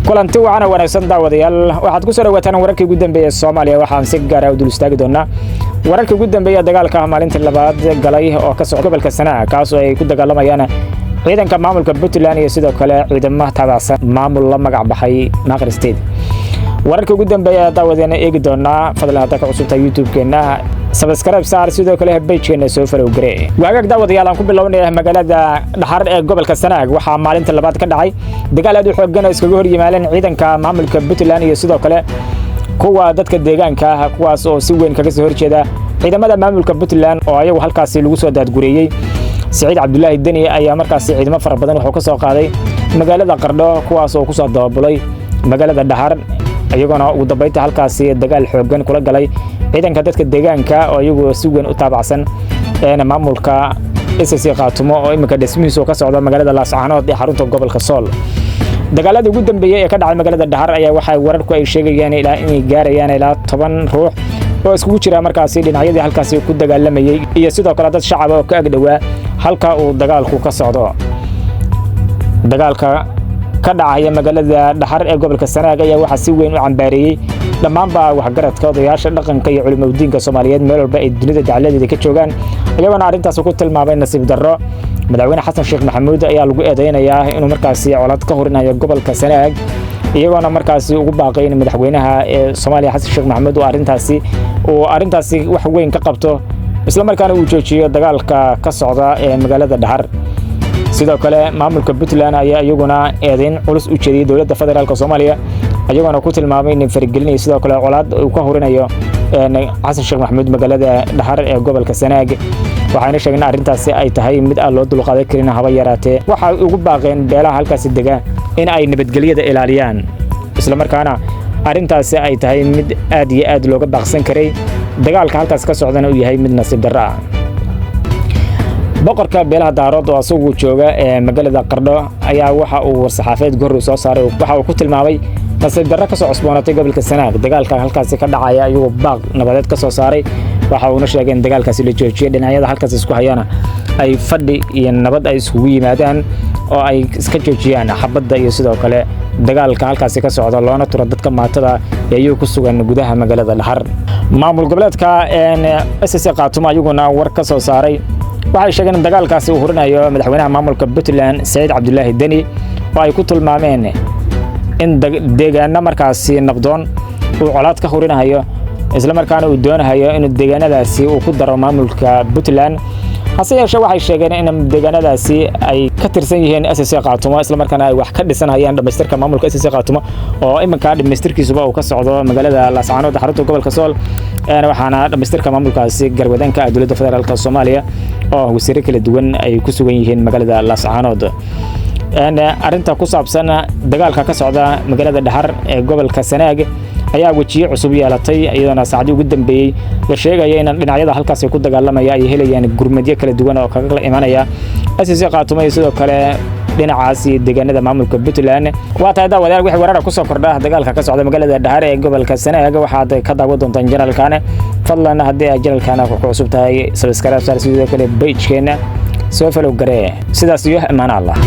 kulanti waana wanaagsan daawadayaal waxaad ku soo dhawaataan wararkii ugu dambeeyay Soomaaliya waxaan si gaar ah u dul istaagi doonaa wararkii ugu dambeeyay dagaalka maalintii labaad galay oo ka socda gobolka Sanaa kaas oo ay ku dagaalamayaan ciidanka maamulka Puntland iyo sidoo kale ciidamada taabacsan maamul la magac baxay Naqr State wararkii ugu dambeeyay daawadana eegi doonaa fadlan hadda ka cusubta YouTube-keena subscribe saar sidoo kale page-keena soo follow garee waagaag daawadayaal aan ku bilownay magaalada dhaxar ee gobolka Sanaag waxa maalinta labaad ka dhacay dagaal aad u xooggan oo iskaga hor yimaadeen ciidanka maamulka Puntland iyo sidoo kale kuwa dadka deegaanka ah kuwaas oo si weyn kaga soo horjeeda ciidamada maamulka Puntland oo ayagu halkaas lagu soo daadgureeyay Saciid Cabdullaahi Dani ayaa markaas ciidamo fara badan wuxuu ka soo qaaday magaalada Qardho kuwaas oo ku soo daabulay magaalada dhaxar ayaguna ugu dambeyntii halkaas dagaal xooggan kula galay ciidanka dadka deegaanka oo ayagu si weyn u taabacsan maamulka SSC Qaatumo oo imika dhismihiisu ka socda magaalada Laascaanood ee xarunta gobolka Sool dagaalada ugu dambeeyay ee ka dhacay magaalada Dhaxar ayaa waxa wararku ay sheegayaan inay gaarayaan ilaa 10 ruux oo isku jira markaas dhinacyadii halkaas ku dagaalamayay iyo sidoo kale dad shacab oo ka agdhawaa halka uu dagaalku ka socdo dagaalka ka dhacaya magaalada Dhaxar ee gobolka Sanaag ayaa waxa si weyn u cambaareeyay dhammaanba waxgaradka odayaasha dhaqanka iyo culimada Soomaaliyeed meel walba ay dunida dacaladeeda ka joogaan ayagoo arintaas ku tilmaamay nasiib darro madaxweyne Xasan Sheekh Maxamuud ayaa lagu eedeynayaa inuu markaas colaad ka horinayo gobolka Sanaag iyagoona markaas ugu baaqay in madaxweynaha Soomaaliya Xasan Sheekh Maxamuud oo arintaasi wax weyn ka qabto isla markaana uu joojiyo dagaalka ka socda ee magaalada Dhaxar sidoo kale maamulka Puntland ayaa iyaguna eedeyn culus u jeediyay dawladda federaalka Soomaaliya ayagoo ku tilmaamay in faragelinay sidoo kale colaad uu ka horinayo Xasan Sheekh Maxamuud magaalada Dhaxar ee gobolka Sanaag waxaana sheegeen arintaasi ay tahay mid aan loo dulqaadan karin haba yaraatee waxa ugu baaqeen beelaha halkaas degan in ay nabadgelyada ilaaliyaan isla markaana arintaasi ay tahay mid aad iyo aad looga baaqsan karay dagaalka halkaas ka socdana uu yahay mid nasiib darro ah boqorka beelaha Daarood oo asugu jooga magaalada Qardho ayaa waxa uu saxaafad goor soo saaray waxa uu ku tilmaamay nasiib darro ka soo cusboonatay gobolka Sanaag dagaalka halkaas ka dhacaya ayuu baaq nabadeed ka soo saaray waxa uu sheegay in dagaalkaasi la joojiyo dhinacyada halkaas isku hayana ay fadhi iyo nabad ay isku yimaadaan oo ay iska joojiyaan xabadda iyo sidoo kale dagaalka halkaas ka socda loona turo dadka maatada ee ku sugan gudaha magaalada Dhaxar maamul goboleedka SSC Qaatumo ayaguna war ka soo saaray waxay sheegeen in dagaalkaasi uu horinayo madaxweynaha maamulka Puntland Saciid Cabdullaahi Dani oo ay ku tilmaameen in deegaanada markaas nabdoon uu colaad ka horinayo isla markaana uu doonayo in deegaanadaasi uu ku daro maamulka Puntland hase yeeshee waxay sheegeen in deegaanadaasi ay ka tirsan yihiin SSC Qaatumo isla markaana ay wax ka dhisanayaan dhameystirka maamulka SSC Qaatumo oo iminka dhameystirkiisuba uu ka socdo magaalada Laascaanood xarunta gobolka Sool waxaana dhameystirka maamulkaasi garwadanka dawladda federaalka Soomaaliya oo wasiirro kala duwan ay ku sugan yihiin magaalada Laascaanood arinta ku saabsan dagaalka ka socda magaalada Dhaxar ee gobolka Sanaag ayaa wajiyo cusub yeelatay iyadoo saacadii ugu dambeeyay la sheegay in dhinacyada halkaas ay ku dagaalamaya ay helayaan gurmadyo kala duwan oo kaga imanaya SSC Qaatumo iyo sidoo kale dhinacaasi deegaanada maamulka Puntland waa tahay daawadayaal wixii warar ku soo kordha dagaalka ka socda magaalada Dhaxar ee gobolka Sanaag waxaad ka daawan doontaan janaalkaana fadlan haddii aad janaalkaana ku cusub tahay subscribe saar sidoo kale page-keena soo follow garee sidaas iyo amaan Allah